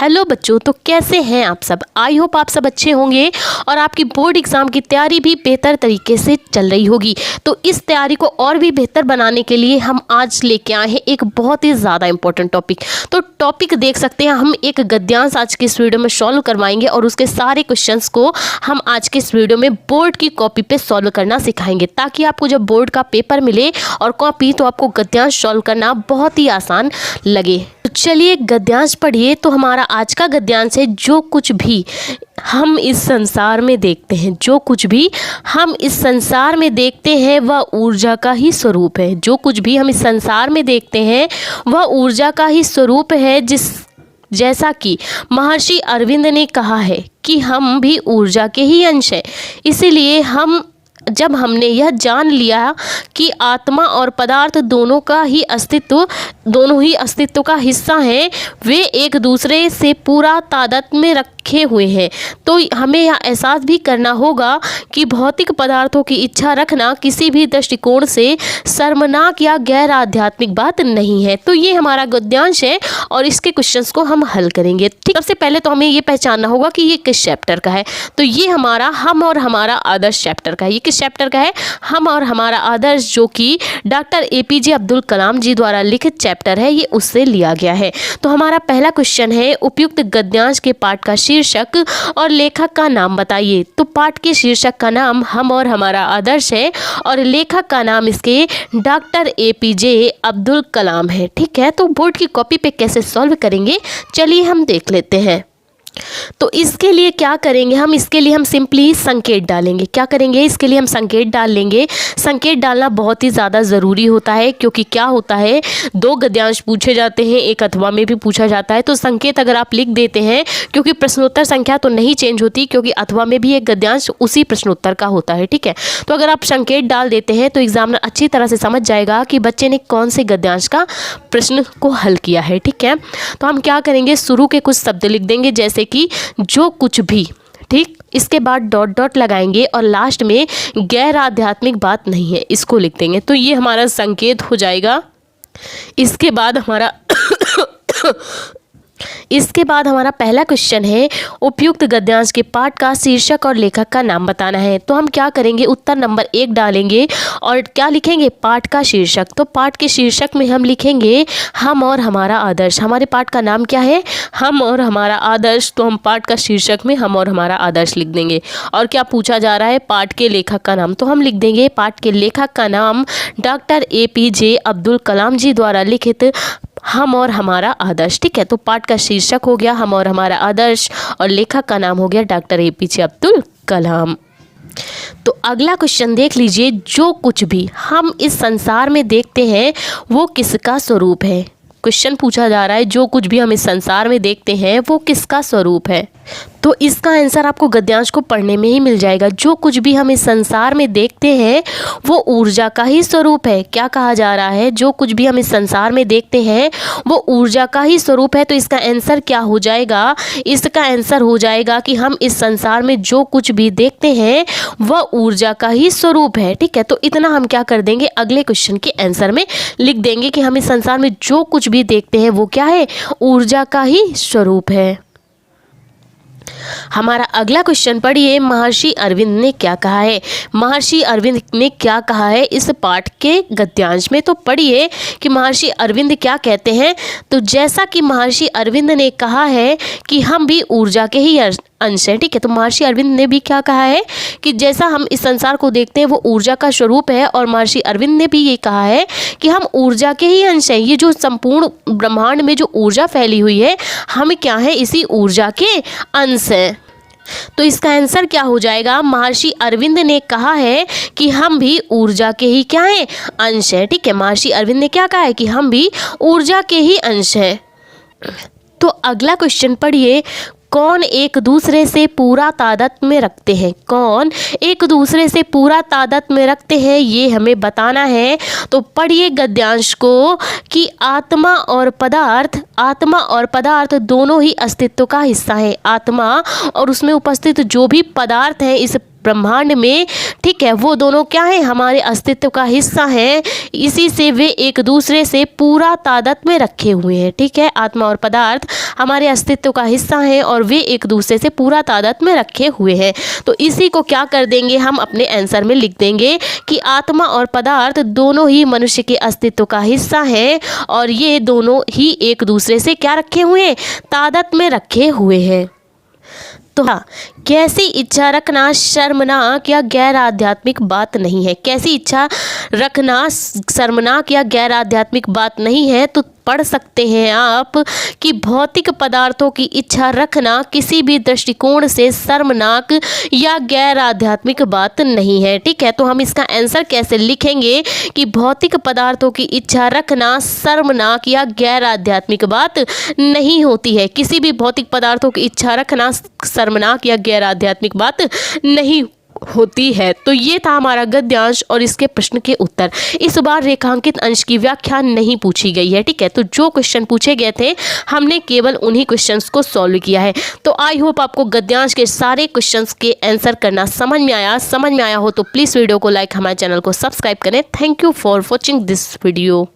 Hello बच्चों, तो कैसे हैं आप सब। आई होप आप सब अच्छे होंगे और आपकी बोर्ड एग्ज़ाम की तैयारी भी बेहतर तरीके से चल रही होगी। तो इस तैयारी को और भी बेहतर बनाने के लिए हम आज लेके आए हैं एक बहुत ही ज़्यादा इंपॉर्टेंट टॉपिक। तो टॉपिक देख सकते हैं, हम एक गद्यांश आज के इस वीडियो में सॉल्व करवाएंगे और उसके सारे क्वेश्चंस को हम आज के इस वीडियो में बोर्ड की कॉपी पे सॉल्व करना सिखाएंगे, ताकि आपको जब बोर्ड का पेपर मिले और कॉपी तो आपको गद्यांश सॉल्व करना बहुत ही आसान लगे। तो चलिए गद्यांश पढ़िए। तो हमारा आज का गद्यांश है, जो कुछ भी हम इस संसार में देखते हैं, जो कुछ भी हम इस संसार में देखते हैं वह ऊर्जा का ही स्वरूप है। जो कुछ भी हम इस संसार में देखते हैं वह ऊर्जा का ही स्वरूप है। जैसा कि महर्षि अरविंद ने कहा है कि हम भी ऊर्जा के ही अंश हैं। इसीलिए जब हमने यह जान लिया कि आत्मा और पदार्थ दोनों ही अस्तित्व का हिस्सा हैं, वे एक दूसरे से पूरा तादात्म्य में रखे हुए हैं, तो हमें यह एहसास भी करना होगा कि भौतिक पदार्थों की इच्छा रखना किसी भी दृष्टिकोण से शर्मनाक या गैर आध्यात्मिक बात नहीं है। तो ये हमारा गद्यांश है और इसके क्वेश्चंस को हम हल करेंगे। ठीक, सबसे पहले तो हमें ये पहचानना होगा कि ये किस चैप्टर का है। तो ये हमारा हम और हमारा आदर्श चैप्टर का है। ये किस चैप्टर का है? हम और हमारा आदर्श, जो कि डॉक्टर APJ अब्दुल कलाम जी द्वारा लिखित चैप्टर है, ये उससे लिया गया है। तो हमारा पहला क्वेश्चन है, उपयुक्त गद्यांश के पाठ का शीर्षक और लेखक का नाम बताइए। तो पाठ के शीर्षक का नाम हम और हमारा आदर्श है और लेखक का नाम इसके डॉक्टर APJ अब्दुल कलाम है। ठीक है, तो बोर्ड की कॉपी पे कैसे सॉल्व करेंगे, चलिए हम देख लेते हैं। तो इसके लिए क्या करेंगे हम? इसके लिए हम सिंपली संकेत डालेंगे। क्या करेंगे? इसके लिए हम संकेत डाल लेंगे। संकेत डालना बहुत ही ज़्यादा ज़रूरी होता है, क्योंकि क्या होता है, दो गद्यांश पूछे जाते हैं, एक अथवा में भी पूछा जाता है। तो संकेत अगर आप लिख देते हैं, क्योंकि प्रश्नोत्तर संख्या तो नहीं चेंज होती, क्योंकि अथवा में भी एक गद्यांश उसी प्रश्नोत्तर का होता है। ठीक है, तो अगर आप संकेत डाल देते हैं तो एग्जामिनर अच्छी तरह से समझ जाएगा कि बच्चे ने कौन से गद्यांश का प्रश्न को हल किया है। ठीक है, तो हम क्या करेंगे, शुरू के कुछ शब्द लिख देंगे, जैसे कि जो कुछ भी। ठीक, इसके बाद डॉट डॉट लगाएंगे और लास्ट में गैर आध्यात्मिक बात नहीं है, इसको लिख देंगे। तो ये हमारा संकेत हो जाएगा। इसके बाद हमारा पहला क्वेश्चन है, उपयुक्त गद्यांश के पाठ का शीर्षक और लेखक का नाम बताना है। तो हम क्या करेंगे, उत्तर नंबर 1 डालेंगे और क्या लिखेंगे, पाठ का शीर्षक। तो पाठ के शीर्षक में हम लिखेंगे हम और हमारा आदर्श। हमारे पाठ का नाम क्या है? हम और हमारा आदर्श। तो हम पाठ का शीर्षक में हम और हमारा आदर्श लिख देंगे। और क्या पूछा जा रहा है, पाठ के लेखक का नाम। तो हम लिख देंगे पाठ के लेखक का नाम डॉक्टर APJ अब्दुल कलाम जी द्वारा लिखित हम और हमारा आदर्श। ठीक है, तो पाठ का शीर्षक हो गया हम और हमारा आदर्श और लेखक का नाम हो गया डॉक्टर APJ अब्दुल कलाम। तो अगला क्वेश्चन देख लीजिए, जो कुछ भी हम इस संसार में देखते हैं वो किसका स्वरूप है। क्वेश्चन पूछा जा रहा है, जो कुछ भी हम इस संसार में देखते हैं वो किसका स्वरूप है। तो इसका आंसर आपको गद्यांश को पढ़ने में ही मिल जाएगा। जो कुछ भी हम इस संसार में देखते हैं वो ऊर्जा का ही स्वरूप है। क्या कहा जा रहा है, जो कुछ भी हम इस संसार में देखते हैं वो ऊर्जा का ही स्वरूप है। तो इसका आंसर क्या हो जाएगा? इसका आंसर हो जाएगा कि हम इस संसार में जो कुछ भी देखते हैं वह ऊर्जा का ही स्वरूप है। ठीक है, तो इतना हम क्या कर देंगे, अगले क्वेश्चन के आंसर में लिख देंगे कि हम इस संसार में जो कुछ भी देखते हैं वो क्या है, ऊर्जा का ही स्वरूप है। हमारा अगला क्वेश्चन पढ़िए, महर्षि अरविंद ने क्या कहा है। महर्षि अरविंद ने क्या कहा है इस पाठ के गद्यांश में। तो पढ़िए कि महर्षि अरविंद क्या कहते हैं। तो जैसा कि महर्षि अरविंद ने कहा है कि हम भी ऊर्जा के ही अंश हैं। ठीक है, तो महर्षि अरविंद ने भी क्या कहा है कि जैसा हम इस संसार को देखते हैं वो ऊर्जा का स्वरूप है, और महर्षि अरविंद ने भी ये कहा है कि हम ऊर्जा के ही अंश हैं। ये जो संपूर्ण ब्रह्मांड में जो ऊर्जा फैली हुई है, हम क्या है, इसी ऊर्जा के अंश हैं। तो इसका आंसर क्या हो जाएगा, महर्षि अरविंद ने कहा है कि हम भी ऊर्जा के ही क्या हैं, अंश हैं। ठीक है, महर्षि अरविंद ने क्या कहा है कि हम भी ऊर्जा के ही अंश हैं। तो अगला क्वेश्चन पढ़िए, कौन एक दूसरे से पूरा तादात्म्य में रखते हैं। कौन एक दूसरे से पूरा तादात्म्य में रखते हैं, ये हमें बताना है। तो पढ़िए गद्यांश को कि आत्मा और पदार्थ दोनों ही अस्तित्व का हिस्सा है। आत्मा और उसमें उपस्थित जो भी पदार्थ है इस ब्रह्मांड में, ठीक है, वो दोनों क्या है, हमारे अस्तित्व का हिस्सा है। इसी से वे एक दूसरे से पूरा तादाद में रखे हुए हैं। ठीक है, आत्मा और पदार्थ हमारे अस्तित्व का हिस्सा है और वे एक दूसरे से पूरा तादाद में रखे हुए हैं। तो इसी को क्या कर देंगे, हम अपने आंसर में लिख देंगे कि आत्मा और पदार्थ दोनों ही मनुष्य के अस्तित्व का हिस्सा है और ये दोनों ही एक दूसरे से क्या रखे हुए हैं, तादाद में रखे हुए हैं। तो हाँ, कैसी इच्छा रखना शर्मनाक या गैर आध्यात्मिक बात नहीं है। कैसी इच्छा रखना शर्मनाक या गैर आध्यात्मिक बात नहीं है। तो पढ़ सकते हैं आप कि भौतिक पदार्थों की इच्छा रखना किसी भी दृष्टिकोण से शर्मनाक या गैर आध्यात्मिक बात नहीं है। ठीक है, तो हम इसका आंसर कैसे लिखेंगे कि भौतिक पदार्थों की इच्छा रखना शर्मनाक या गैर आध्यात्मिक बात नहीं होती है। किसी भी भौतिक पदार्थों की इच्छा रखना शर्मनाक या गैर आध्यात्मिक बात नहीं होती है। तो ये था हमारा गद्यांश और इसके प्रश्न के उत्तर। इस बार रेखांकित अंश की व्याख्या नहीं पूछी गई है। ठीक है, तो जो क्वेश्चन पूछे गए थे हमने केवल उन्हीं क्वेश्चंस को सॉल्व किया है। तो आई होप आपको गद्यांश के सारे क्वेश्चंस के आंसर करना समझ में आया हो तो प्लीज़ वीडियो को लाइक, हमारे चैनल को सब्सक्राइब करें। Thank you for watching this video.